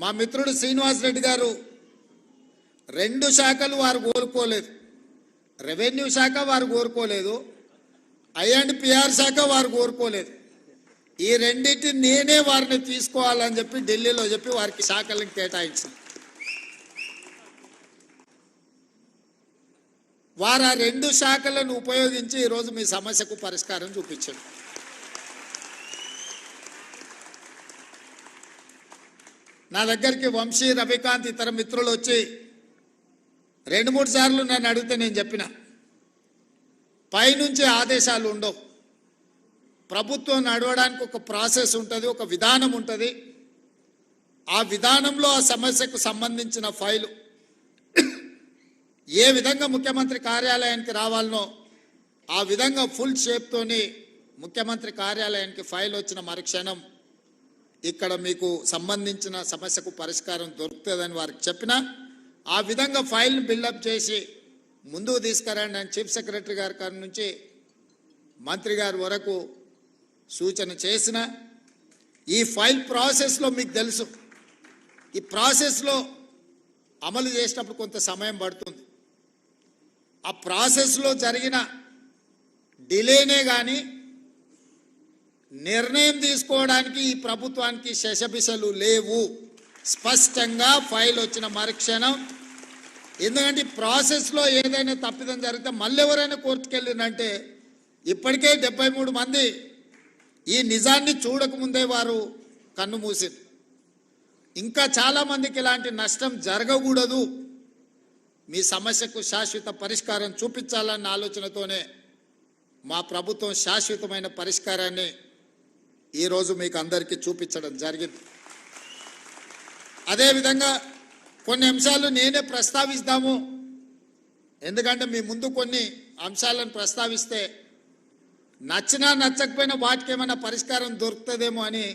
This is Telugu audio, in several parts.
మా మిత్రుడు శ్రీనివాస్ రెడ్డి గారు 2 శాఖలు వారు కోరుకోలేదు. రెవెన్యూ శాఖ వారు కోరుకోలేదు, ఐ&పిఆర్ శాఖ వారు కోరుకోలేదు. ఈ రెండింటిని నేనే వారిని తీసుకోవాలని చెప్పి ఢిల్లీలో చెప్పి వారికి శాఖలను కేటాయించాను. వారు ఆ 2 శాఖలను ఉపయోగించి ఈరోజు మీ సమస్యకు పరిష్కారం చూపించారు. నా దగ్గరికి వంశీ, రవికాంత్ ఇతర మిత్రులు వచ్చి 2-3 సార్లు నన్ను అడిగితే నేను చెప్పిన, పైనుంచి ఆదేశాలు ఉండవు. ప్రభుత్వం నడవడానికి ఒక ప్రాసెస్ ఉంటుంది, ఒక విధానం ఉంటుంది. ఆ విధానంలో ఆ సమస్యకు సంబంధించిన ఫైలు ఏ విధంగా ముఖ్యమంత్రి కార్యాలయానికి రావాలనో ఆ విధంగా ఫుల్ షేప్తోని ముఖ్యమంత్రి కార్యాలయానికి ఫైల్ వచ్చిన మరుక్షణం ఇక్కడ మీకు సంబంధించిన సమస్యకు పరిష్కారం దొరుకుతుందని వారికి చెప్పిన, ఆ విధంగా ఫైల్ని బిల్డప్ చేసి ముందుకు తీసుకురండి అని చీఫ్ సెక్రటరీ గారి నుంచి మంత్రి గారి వరకు సూచన చేసిన. ఈ ఫైల్ ప్రాసెస్లో మీకు తెలుసు, ఈ ప్రాసెస్లో అమలు చేసేటప్పుడు కొంత సమయం పడుతుంది. ఆ ప్రాసెస్లో జరిగిన డిలేనే కానీ నిర్ణయం తీసుకోవడానికి ఈ ప్రభుత్వానికి శశబిశలు లేవు. స్పష్టంగా ఫైల్ వచ్చిన మరుక్షణం, ఎందుకంటే ప్రాసెస్లో ఏదైనా తప్పిదం జరిగితే మళ్ళీ ఎవరైనా కోర్టుకు వెళ్ళినంటే ఇప్పటికే 73 మంది ఈ నిజాన్ని చూడకముందే వారు కన్ను మూసారు. ఇంకా చాలామందికి ఇలాంటి నష్టం జరగకూడదు, మీ సమస్యకు శాశ్వత పరిష్కారం చూపించాలన్న ఆలోచనతోనే మా ప్రభుత్వం శాశ్వతమైన పరిష్కారాన్ని ఈరోజు మీకు అందరికీ చూపించడం జరిగింది. అదేవిధంగా కొన్ని అంశాలు నేనే ప్రస్తావిస్తాము, ఎందుకంటే మీ ముందు కొన్ని అంశాలను ప్రస్తావిస్తే నచ్చినా నచ్చకపోయినా వాటికి ఏమైనా పరిష్కారం దొరుకుతుందేమో అని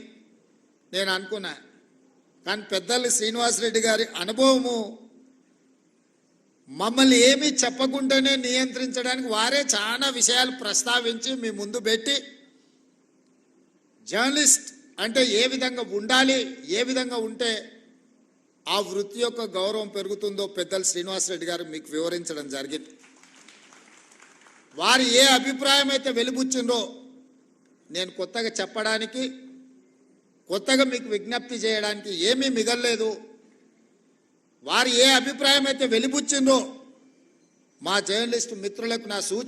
నేను అనుకున్నా. కానీ పెద్దలు శ్రీనివాసరెడ్డి గారి అనుభవము మమ్మల్ని ఏమీ చెప్పకుండానే నియంత్రించడానికి వారే చాలా విషయాలు ప్రస్తావించి మీ ముందు పెట్టి, జర్నలిస్ట్ అంటే ఏ విధంగా ఉండాలి, ఏ విధంగా ఉంటే ఆ వృత్తి యొక్క గౌరవం పెరుగుతుందో పెద్దలు శ్రీనివాసరెడ్డి గారు మీకు వివరించడం జరిగింది. వారు ఏ అభిప్రాయం అయితే వెలిబుచ్చిందో నేను కొత్తగా చెప్పడానికి, కొత్తగా మీకు విజ్ఞప్తి చేయడానికి ఏమీ మిగల్లేదు. వారు ఏ అభిప్రాయం అయితే వెలిబుచ్చిందో మా జర్నలిస్టు మిత్రులకు నా సూచన